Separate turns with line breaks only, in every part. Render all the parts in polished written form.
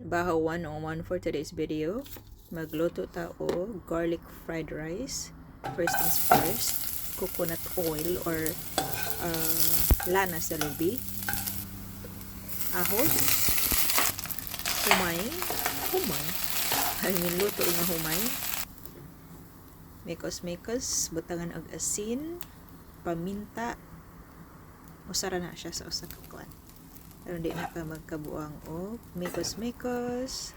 Bahaw 101 for today's video. Magluto ta og garlic fried rice. First things first, coconut oil or lana sa lubi, ahos, humay, ay luto nga humay, mekos, butangan og asin, paminta, usara na siya sa usa ka kuan. Pero di na ka magkabuang og mekos.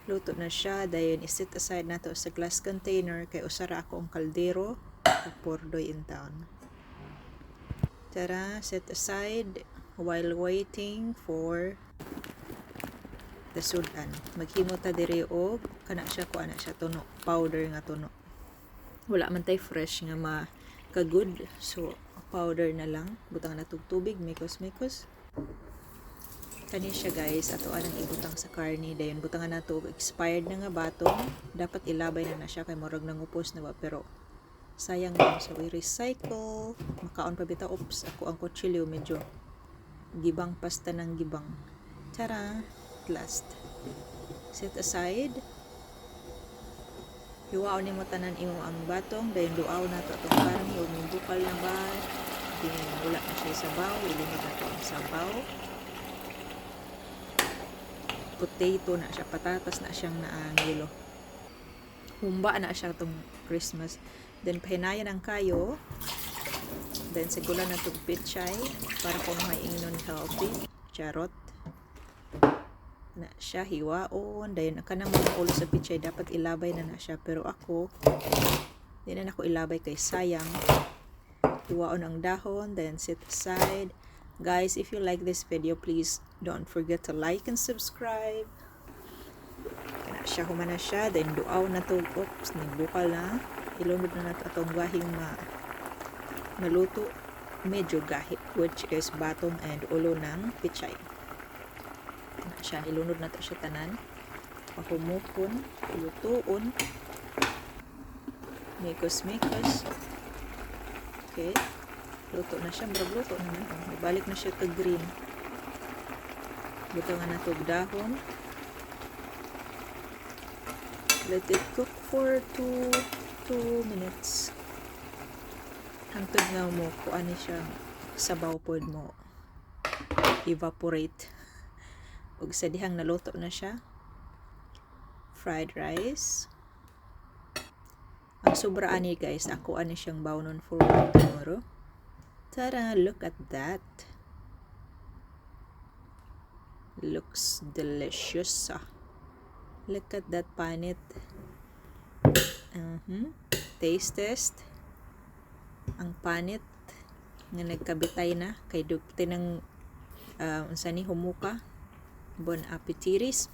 Luto na siya, dayon iset aside nato sa glass container kay usara ako ang kaldero ug pordoy in town. Tara, set aside while waiting for the sudan. Maghimo ta diri og kana siya kuan na siya tuno, powder nga tuno. Wala man tay fresh nga ka-good, so powder na lang. Butang na tubig, mekos. Kani siya guys, ato anang ibutang sa karni, dayon butangan nato og expired na nga batong. Dapat ilabay na siya kay murag nangupos na ba, pero sayang lang, so i-recycle. Makaon pa bitaw. Oops, ako ang kutsilyo medyo gibang pasta ng gibang. Tara, last set aside. Hiwaon nimo tanan imo ang batong, dayon duaw nato atong karni og bukal na ba. Wala na siya sa baw, ilimit nato ang sabaw. Potato na siya, patatas na siyang naangilo. Humba na siya itong Christmas. Then pahinayan ang kayo. Then sigulan na itong pichay para kung may ingnon healthy. Charot. Na siya, hiwaon. Then kanang mga ulo sa pichay dapat ilabay na siya. Pero ako, di na ako ilabay kay sayang. Hiwaon ang dahon. Then set aside. Guys, if you like this video, please don't forget to like and subscribe. Kana siya, humana siya. Then duaw na to. Oops, nagbukal na. Ilunod na nato atong gahing maluto. Medyo gahi, which is batong and ulo ng pichay. Kana siya, ilunod na to siya tanan. Pahumukon, lutuon. Mekos. Okay. Luto na siya, luto na naman. Balik na siya ka green. Butangan na ito dahon. Let it cook for 2 minutes. Hangtod nga mo, kuan ni siya sabaw pod mo evaporate. Ug sa dihang naluto na siya, fried rice. Ang sobra ani guys, ako ani siyang bawnon for tomorrow. Tada! Look at that. Looks delicious. Look at that panit. Taste test. Ang panit nga nagkabitay na kay dugti ng unsa ni humuka. Bon appetiris.